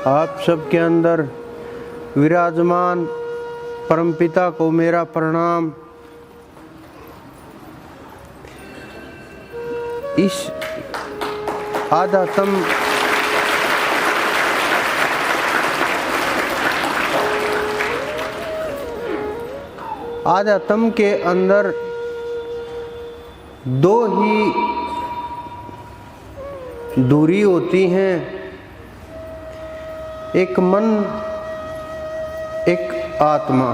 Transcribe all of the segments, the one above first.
आप सबके अंदर विराजमान परमपिता को मेरा प्रणाम। इस आध्यात्म के अंदर दो ही दूरी होती हैं, एक मन एक आत्मा।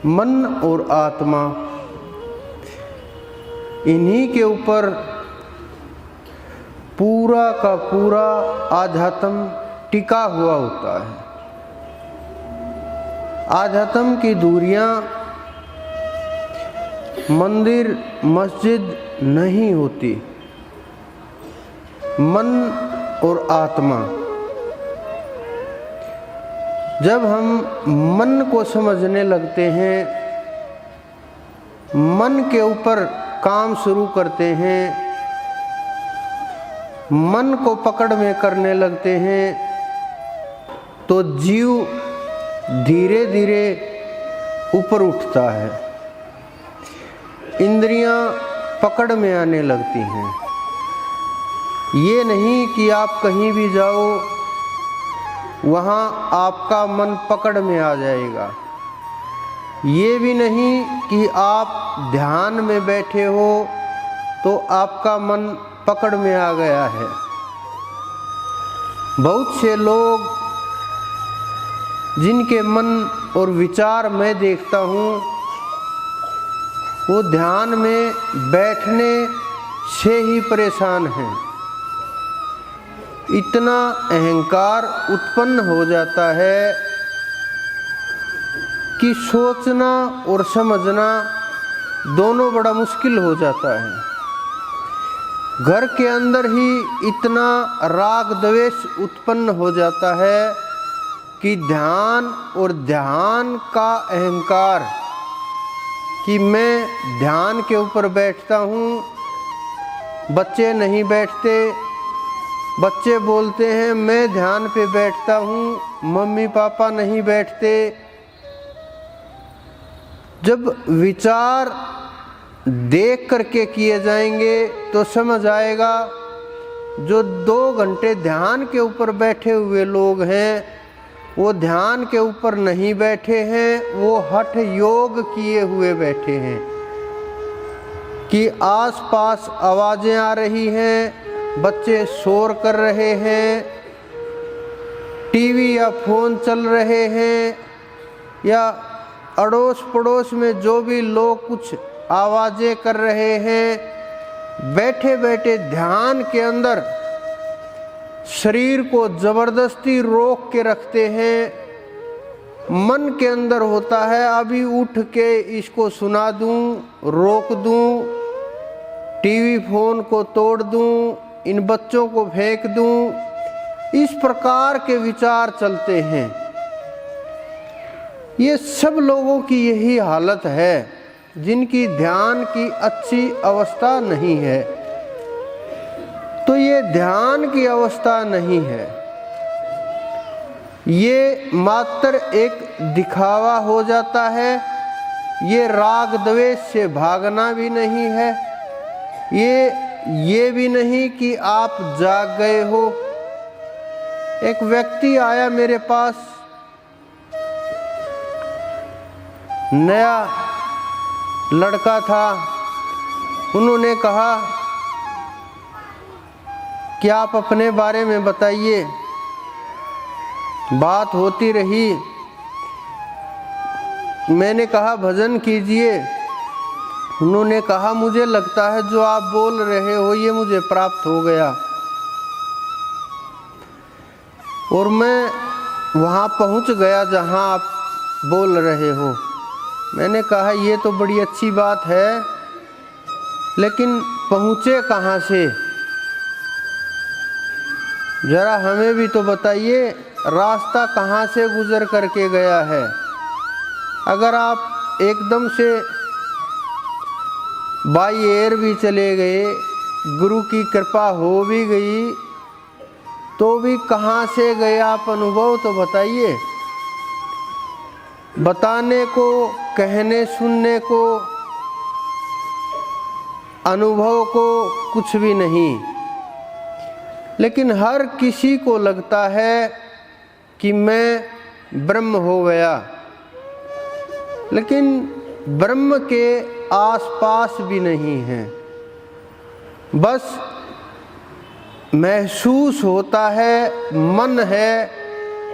मन और आत्मा इन्हीं के ऊपर पूरा का पूरा आध्यात्म टिका हुआ होता है। आध्यात्म की दूरियां मंदिर मस्जिद नहीं होती। मन और आत्मा, जब हम मन को समझने लगते हैं, मन के ऊपर काम शुरू करते हैं, मन को पकड़ में करने लगते हैं, तो जीव धीरे धीरे ऊपर उठता है, इंद्रियां पकड़ में आने लगती हैं। ये नहीं कि आप कहीं भी जाओ वहाँ आपका मन पकड़ में आ जाएगा। ये भी नहीं कि आप ध्यान में बैठे हो तो आपका मन पकड़ में आ गया है। बहुत से लोग जिनके मन और विचार मैं देखता हूँ, वो ध्यान में बैठने से ही परेशान हैं। इतना अहंकार उत्पन्न हो जाता है कि सोचना और समझना दोनों बड़ा मुश्किल हो जाता है। घर के अंदर ही इतना राग द्वेष उत्पन्न हो जाता है कि ध्यान और ध्यान का अहंकार, कि मैं ध्यान के ऊपर बैठता हूँ, बच्चे नहीं बैठते। बच्चे बोलते हैं मैं ध्यान पे बैठता हूँ, मम्मी पापा नहीं बैठते। जब विचार देख करके किए जाएंगे तो समझ आएगा, जो 2 घंटे ध्यान के ऊपर बैठे हुए लोग हैं, वो ध्यान के ऊपर नहीं बैठे हैं, वो हठ योग किए हुए बैठे हैं। कि आसपास आवाज़ें आ रही हैं, बच्चे शोर कर रहे हैं, टीवी या फोन चल रहे हैं, या अड़ोस पड़ोस में जो भी लोग कुछ आवाज़ें कर रहे हैं, बैठे बैठे ध्यान के अंदर शरीर को ज़बरदस्ती रोक के रखते हैं। मन के अंदर होता है अभी उठ के इसको सुना दूं, रोक दूं, टीवी फोन को तोड़ दूं, इन बच्चों को फेंक दूं। इस प्रकार के विचार चलते हैं। ये सब लोगों की यही हालत है जिनकी ध्यान की अच्छी अवस्था नहीं है। तो ये ध्यान की अवस्था नहीं है, ये मात्र एक दिखावा हो जाता है। ये राग द्वेष से भागना भी नहीं है, ये भी नहीं कि आप जाग गए हो। एक व्यक्ति आया मेरे पास, नया लड़का था। उन्होंने कहा कि आप अपने बारे में बताइए। बात होती रही। मैंने कहा भजन कीजिए। उन्होंने कहा मुझे लगता है जो आप बोल रहे हो ये मुझे प्राप्त हो गया। और मैं वहाँ पहुँच गया जहाँ आप बोल रहे हो। मैंने कहा ये तो बड़ी अच्छी बात है, लेकिन पहुँचे कहाँ से? ज़रा हमें भी तो बताइए, रास्ता कहाँ से गुजर करके गया है। अगर आप एकदम से बाई एयर भी चले गए, गुरु की कृपा हो भी गई, तो भी कहाँ से गए आप अनुभव तो बताइए। बताने को, कहने सुनने को, अनुभव को कुछ भी नहीं। लेकिन हर किसी को लगता है कि मैं ब्रह्म हो गया, लेकिन ब्रह्म के आसपास भी नहीं है। बस महसूस होता है, मन है,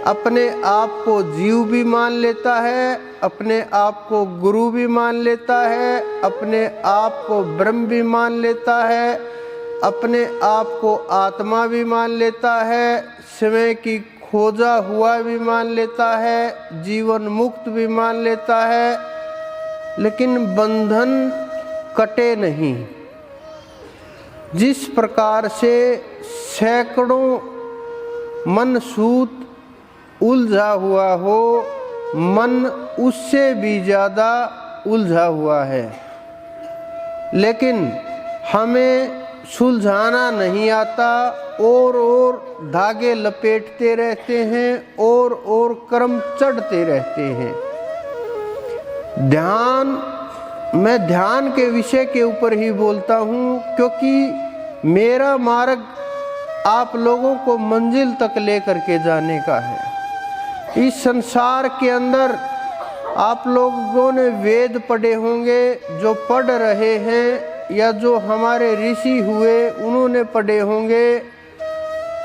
अपने आप को जीव भी मान लेता है, अपने आप को गुरु भी मान लेता है, अपने आप को ब्रह्म भी मान लेता है, अपने आप को आत्मा भी मान लेता है, समय की खोजा हुआ भी मान लेता है, जीवन मुक्त भी मान लेता है, लेकिन बंधन कटे नहीं। जिस प्रकार से सैकड़ों मन सूत उलझा हुआ हो, मन उससे भी ज़्यादा उलझा हुआ है, लेकिन हमें सुलझाना नहीं आता। और धागे लपेटते रहते हैं, और कर्म चढ़ते रहते हैं। मैं ध्यान के विषय के ऊपर ही बोलता हूँ, क्योंकि मेरा मार्ग आप लोगों को मंजिल तक लेकर के जाने का है। इस संसार के अंदर आप लोगों ने वेद पढ़े होंगे, जो पढ़ रहे हैं या जो हमारे ऋषि हुए उन्होंने पढ़े होंगे।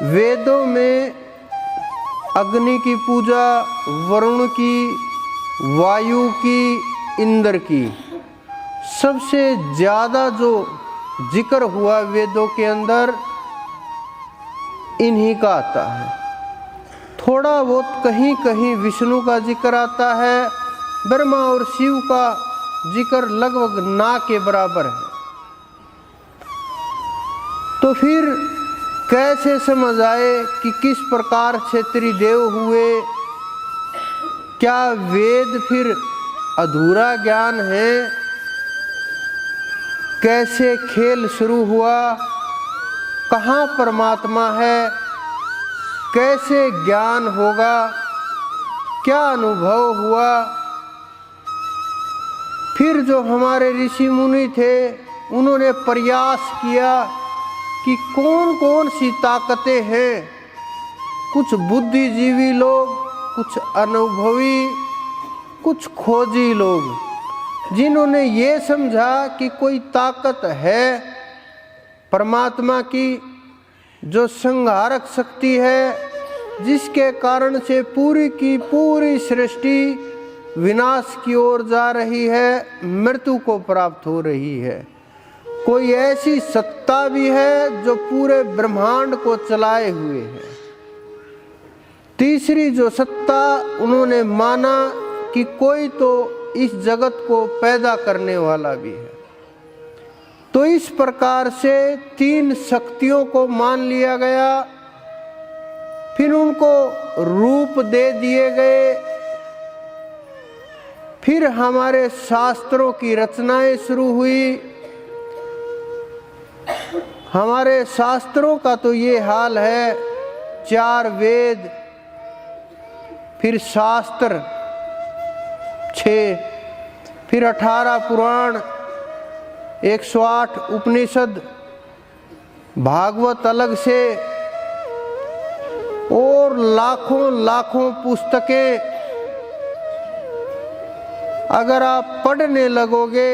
वेदों में अग्नि की पूजा, वरुण की, वायु की, इंद्र की, सबसे ज़्यादा जो जिक्र हुआ वेदों के अंदर इन्हीं का आता है। थोड़ा बहुत कहीं कहीं विष्णु का जिक्र आता है, ब्रह्मा और शिव का जिक्र लगभग ना के बराबर है। तो फिर कैसे समझ आए कि किस प्रकार क्षेत्रीय देव हुए? क्या वेद फिर अधूरा ज्ञान है? कैसे खेल शुरू हुआ? कहाँ परमात्मा है? कैसे ज्ञान होगा? क्या अनुभव हुआ? फिर जो हमारे ऋषि मुनि थे उन्होंने प्रयास किया कि कौन कौन सी ताकतें हैं। कुछ बुद्धिजीवी लोग, कुछ अनुभवी, कुछ खोजी लोग, जिन्होंने ये समझा कि कोई ताकत है परमात्मा की, जो संहारक शक्ति है, जिसके कारण से पूरी की पूरी सृष्टि विनाश की ओर जा रही है, मृत्यु को प्राप्त हो रही है। कोई ऐसी सत्ता भी है जो पूरे ब्रह्मांड को चलाए हुए है। तीसरी जो सत्ता उन्होंने माना कि कोई तो इस जगत को पैदा करने वाला भी है। तो इस प्रकार से तीन शक्तियों को मान लिया गया, फिर उनको रूप दे दिए गए। फिर हमारे शास्त्रों की रचनाएं शुरू हुई। हमारे शास्त्रों का तो ये हाल है, 4 वेद, फिर शास्त्र 6, फिर 18 पुराण, 108 उपनिषद, भागवत अलग से, और लाखों लाखों पुस्तकें। अगर आप पढ़ने लगोगे